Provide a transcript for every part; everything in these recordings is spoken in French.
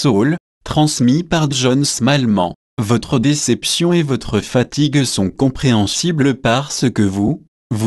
Saul, transmis par John Smallman. Votre déception et votre fatigue sont compréhensibles parce que vous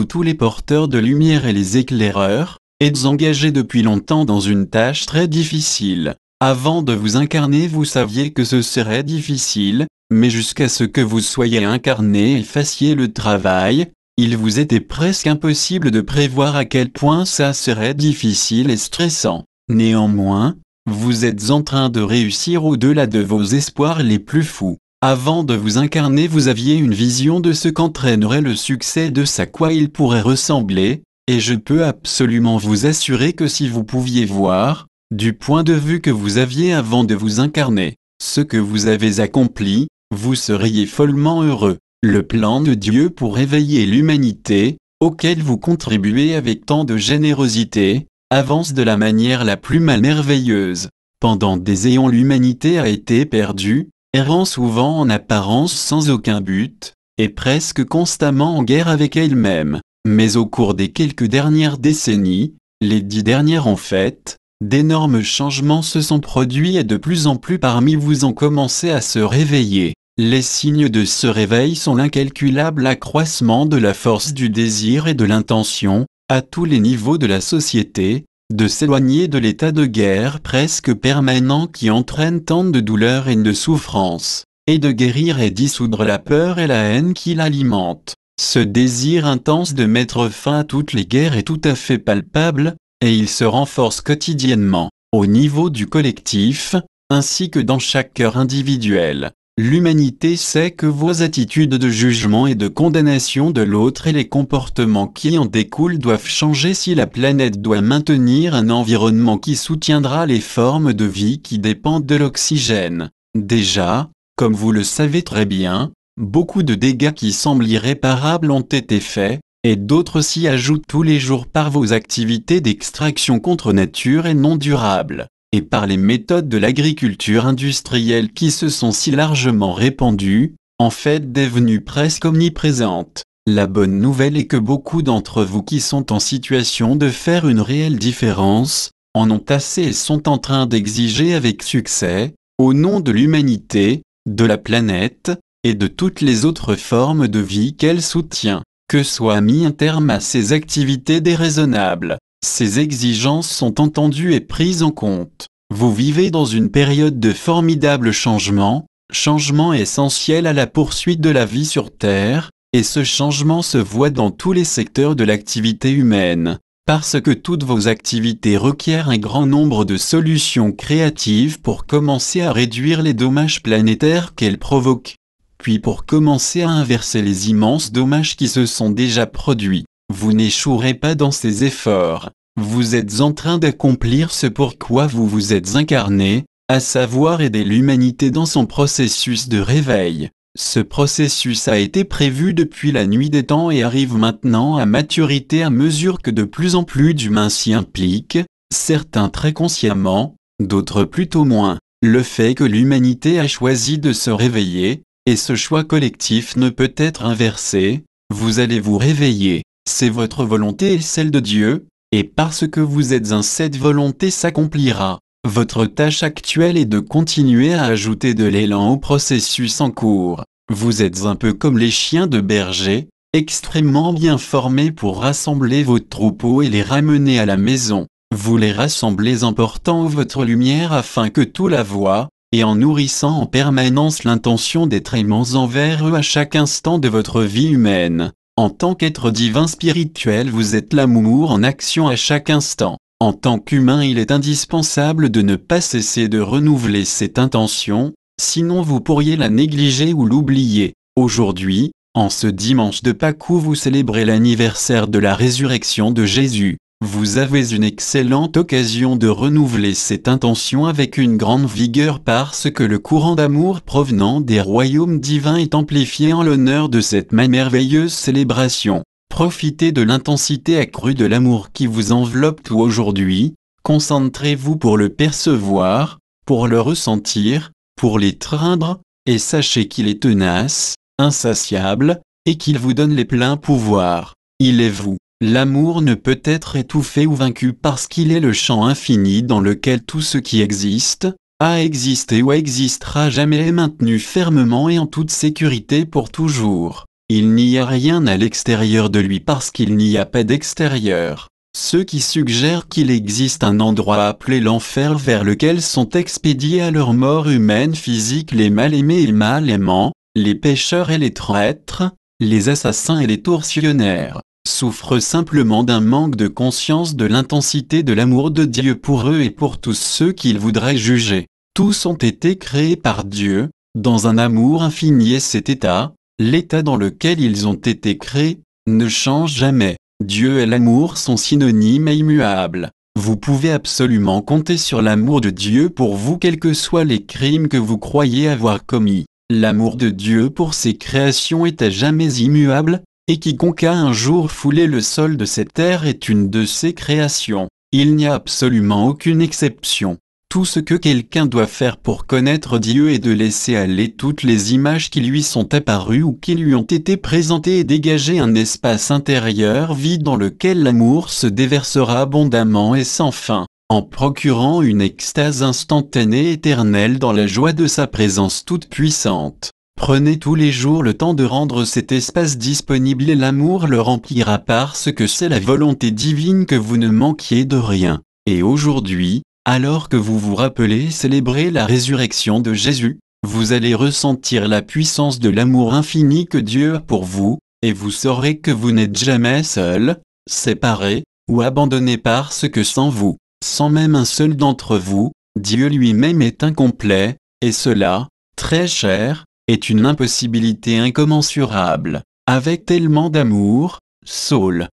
tous les porteurs de lumière et les éclaireurs, êtes engagés depuis longtemps dans une tâche très difficile. Avant de vous incarner, vous saviez que ce serait difficile, mais jusqu'à ce que vous soyez incarné et fassiez le travail, il vous était presque impossible de prévoir à quel point ça serait difficile et stressant. Néanmoins, vous êtes en train de réussir au-delà de vos espoirs les plus fous. Avant de vous incarner, vous aviez une vision de ce qu'entraînerait le succès, de à quoi il pourrait ressembler, et je peux absolument vous assurer que si vous pouviez voir, du point de vue que vous aviez avant de vous incarner, ce que vous avez accompli, vous seriez follement heureux. Le plan de Dieu pour éveiller l'humanité, auquel vous contribuez avec tant de générosité, avance de la manière la plus merveilleuse. Pendant des éons, l'humanité a été perdue, errant souvent en apparence sans aucun but, et presque constamment en guerre avec elle-même. Mais au cours des quelques dernières décennies, les 10 dernières en fait, d'énormes changements se sont produits et de plus en plus parmi vous ont commencé à se réveiller. Les signes de ce réveil sont l'incalculable accroissement de la force du désir et de l'intention, à tous les niveaux de la société, de s'éloigner de l'état de guerre presque permanent qui entraîne tant de douleur et de souffrance, et de guérir et dissoudre la peur et la haine qui l'alimentent. Ce désir intense de mettre fin à toutes les guerres est tout à fait palpable, et il se renforce quotidiennement, au niveau du collectif, ainsi que dans chaque cœur individuel. L'humanité sait que vos attitudes de jugement et de condamnation de l'autre et les comportements qui en découlent doivent changer si la planète doit maintenir un environnement qui soutiendra les formes de vie qui dépendent de l'oxygène. Déjà, comme vous le savez très bien, beaucoup de dégâts qui semblent irréparables ont été faits, et d'autres s'y ajoutent tous les jours par vos activités d'extraction contre nature et non durables, et par les méthodes de l'agriculture industrielle qui se sont si largement répandues, en fait devenues presque omniprésentes. La bonne nouvelle est que beaucoup d'entre vous qui sont en situation de faire une réelle différence, en ont assez et sont en train d'exiger avec succès, au nom de l'humanité, de la planète, et de toutes les autres formes de vie qu'elle soutient, que soit mis un terme à ces activités déraisonnables. Ces exigences sont entendues et prises en compte. Vous vivez dans une période de formidables changements, changement essentiel à la poursuite de la vie sur Terre, et ce changement se voit dans tous les secteurs de l'activité humaine, parce que toutes vos activités requièrent un grand nombre de solutions créatives pour commencer à réduire les dommages planétaires qu'elles provoquent, puis pour commencer à inverser les immenses dommages qui se sont déjà produits. Vous n'échouerez pas dans ces efforts. Vous êtes en train d'accomplir ce pourquoi vous vous êtes incarné, à savoir aider l'humanité dans son processus de réveil. Ce processus a été prévu depuis la nuit des temps et arrive maintenant à maturité à mesure que de plus en plus d'humains s'y impliquent, certains très consciemment, d'autres plutôt moins. Le fait que l'humanité a choisi de se réveiller, et ce choix collectif ne peut être inversé, vous allez vous réveiller. C'est votre volonté et celle de Dieu, et parce que vous êtes cette volonté s'accomplira. Votre tâche actuelle est de continuer à ajouter de l'élan au processus en cours. Vous êtes un peu comme les chiens de berger, extrêmement bien formés pour rassembler vos troupeaux et les ramener à la maison. Vous les rassemblez en portant votre lumière afin que tout la voie, et en nourrissant en permanence l'intention d'être aimants envers eux à chaque instant de votre vie humaine. En tant qu'être divin spirituel, vous êtes l'amour en action à chaque instant. En tant qu'humain, il est indispensable de ne pas cesser de renouveler cette intention, sinon vous pourriez la négliger ou l'oublier. Aujourd'hui, en ce dimanche de Pâques où vous célébrez l'anniversaire de la résurrection de Jésus, vous avez une excellente occasion de renouveler cette intention avec une grande vigueur parce que le courant d'amour provenant des royaumes divins est amplifié en l'honneur de cette merveilleuse célébration. Profitez de l'intensité accrue de l'amour qui vous enveloppe tout aujourd'hui, concentrez-vous pour le percevoir, pour le ressentir, pour l'étreindre, et sachez qu'il est tenace, insatiable, et qu'il vous donne les pleins pouvoirs. Il est vous. L'amour ne peut être étouffé ou vaincu parce qu'il est le champ infini dans lequel tout ce qui existe, a existé ou existera jamais, est maintenu fermement et en toute sécurité pour toujours. Il n'y a rien à l'extérieur de lui parce qu'il n'y a pas d'extérieur. Ceux qui suggèrent qu'il existe un endroit appelé l'enfer vers lequel sont expédiés à leur mort humaine physique les mal-aimés et mal-aimants, les pécheurs et les traîtres, les assassins et les tortionnaires, souffrent simplement d'un manque de conscience de l'intensité de l'amour de Dieu pour eux et pour tous ceux qu'ils voudraient juger. Tous ont été créés par Dieu, dans un amour infini, et cet état, l'état dans lequel ils ont été créés, ne change jamais. Dieu et l'amour sont synonymes et immuables. Vous pouvez absolument compter sur l'amour de Dieu pour vous quels que soient les crimes que vous croyez avoir commis. L'amour de Dieu pour ses créations est à jamais immuable, et quiconque a un jour foulé le sol de cette terre est une de ses créations. Il n'y a absolument aucune exception. Tout ce que quelqu'un doit faire pour connaître Dieu est de laisser aller toutes les images qui lui sont apparues ou qui lui ont été présentées et dégager un espace intérieur vide dans lequel l'amour se déversera abondamment et sans fin, en procurant une extase instantanée et éternelle dans la joie de sa présence toute puissante. Prenez tous les jours le temps de rendre cet espace disponible et l'amour le remplira parce que c'est la volonté divine que vous ne manquiez de rien. Et aujourd'hui, alors que vous vous rappelez célébrer la résurrection de Jésus, vous allez ressentir la puissance de l'amour infini que Dieu a pour vous, et vous saurez que vous n'êtes jamais seul, séparé, ou abandonné parce que sans vous, sans même un seul d'entre vous, Dieu lui-même est incomplet, et cela, très cher, est une impossibilité incommensurable. Avec tellement d'amour, Saul,